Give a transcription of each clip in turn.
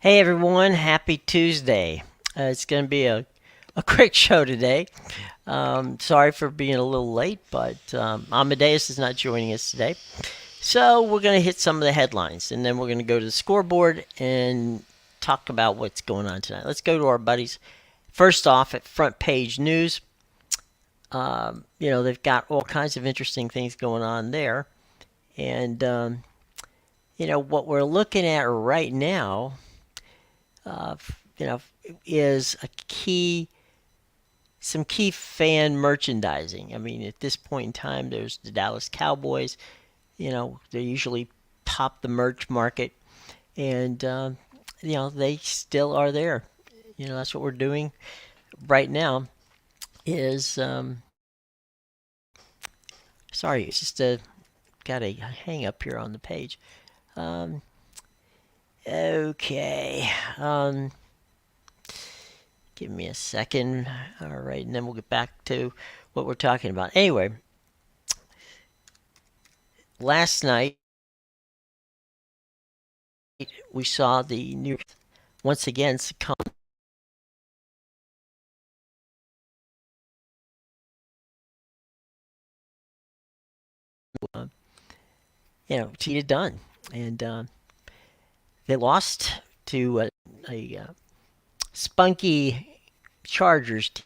Hey everyone, happy Tuesday. It's going to be a quick show today. Sorry for being a little late, but Amadeus is not joining us today. So we're going to hit some of the headlines and then we're going to go to the scoreboard and talk about what's going on tonight. Let's go to our buddies. First off, at Front Page News, they've got all kinds of interesting things going on there. And, what we're looking at right now uh, you know, is some key fan merchandising. I mean, at this point in time, there's the Dallas Cowboys. They usually top the merch market, and they still are there. That's what we're doing right now. Is sorry, it's just got a hang up here on the page. Um, okay. Give me a second. All right, and then we'll get back to what we're talking about. Anyway, last night we saw the New York once again succumb. Uh, cheated done, and they lost to a spunky Chargers team.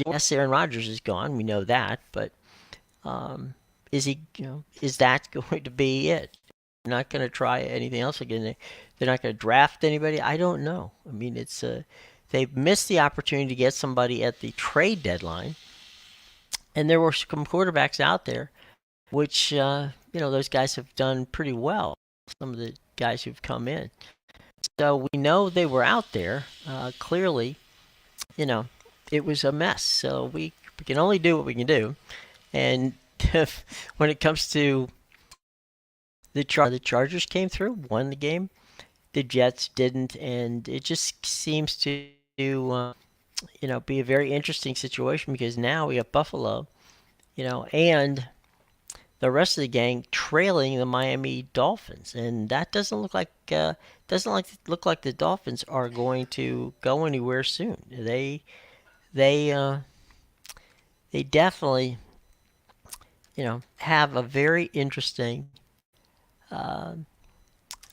Yes, Aaron Rodgers is gone. We know that, but um, is he? Is that going to be it? They're not going to try anything else again. They're not going to draft anybody. I don't know. I mean, they've missed the opportunity to get somebody at the trade deadline, and there were some quarterbacks out there, which those guys have done pretty well. Some of the guys who've come in, so we know they were out there. Clearly, you know, it was a mess. So we can only do what we can do, and when it comes to the Chargers came through, won the game. The Jets didn't, and it just seems to be a very interesting situation because now we have Buffalo, and the rest of the gang trailing the Miami Dolphins, and that doesn't look like the Dolphins are going to go anywhere soon. They they definitely have uh, a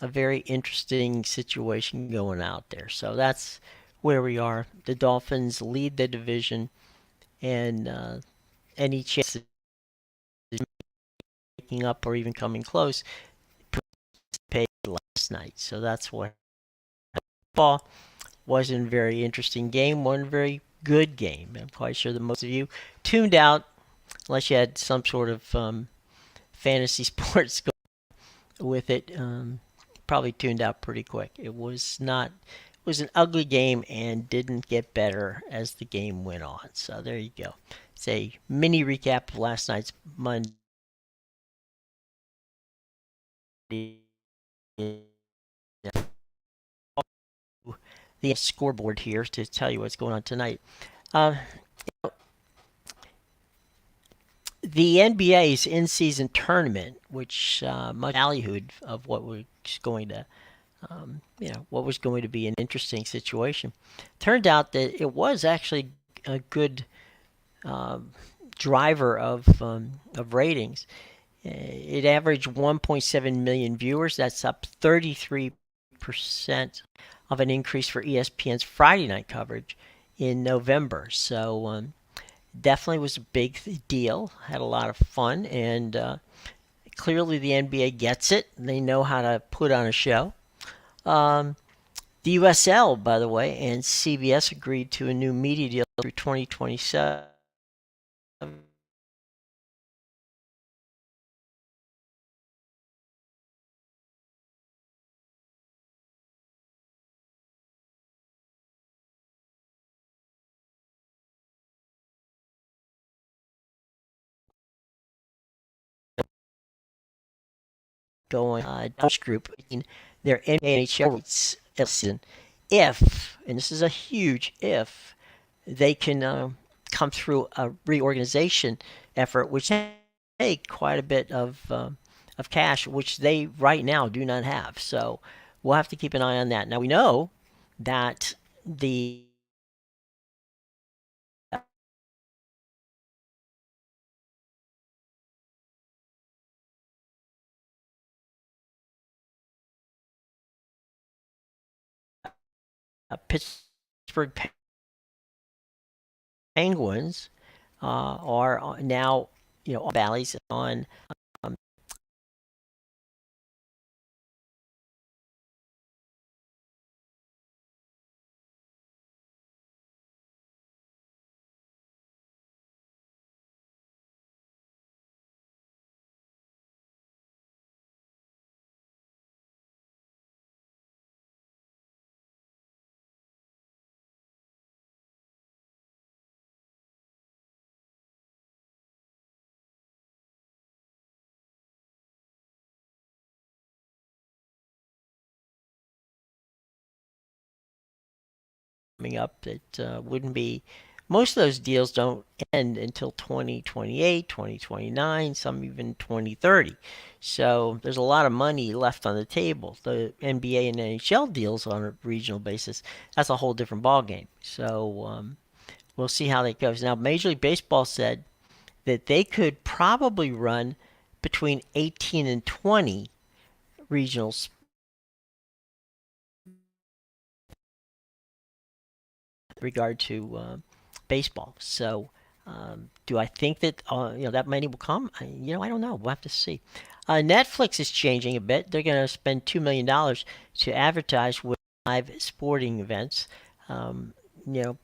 very interesting situation going out there. So that's where we are. The Dolphins lead the division, and any chance of making up or even coming close paid last night. So that's what ball wasn't a very interesting game, wasn't a very good game. I'm quite sure that most of you tuned out unless you had some sort of fantasy sports with it. Probably tuned out pretty quick. It was not. It was an ugly game and didn't get better as the game went on. So there you go. It's a mini recap of last night's Monday. The scoreboard here to tell you what's going on tonight. Uh, the NBA's in-season tournament, which much ballyhooed of what was going to be an interesting situation, turned out that it was actually a good um, driver of ratings. It averaged 1.7 million viewers. That's up 33% of an increase for ESPN's Friday night coverage in November. So definitely was a big deal. Had a lot of fun, and clearly the NBA gets it. They know how to put on a show. Um, the USL, by the way, and CBS agreed to a new media deal through 2027. Going Dutch group in their NHL rights season if, and this is a huge if, they can come through a reorganization effort, which take quite a bit of cash, which they right now do not have. So we'll have to keep an eye on that. Now we know that the Pittsburgh Penguins are now, valleys on um, coming up that wouldn't be. Most of those deals don't end until 2028, 2029, some even 2030. So there's a lot of money left on the table. The NBA and NHL deals on a regional basis, that's a whole different ballgame. So we'll see how that goes. Now, Major League Baseball said that they could probably run between 18 and 20 regionals in regard to baseball. So, do I think that that money will come? I don't know. We'll have to see. Netflix is changing a bit. They're going to spend $2 million to advertise with live sporting events. Um, you know,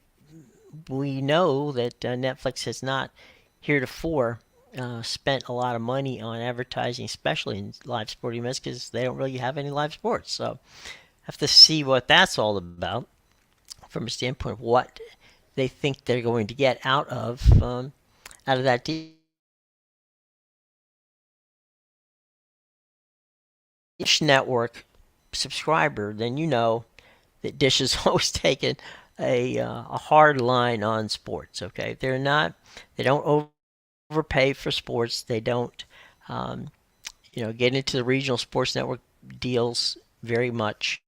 we know that Netflix has not heretofore spent a lot of money on advertising, especially in live sporting events, because they don't really have any live sports. So, have to see what that's all about from a standpoint of what they think they're going to get out of that deal. Dish Network subscriber, then you know that Dish has always taken a hard line on sports. Okay, they don't overpay for sports. They don't get into the regional sports network deals very much.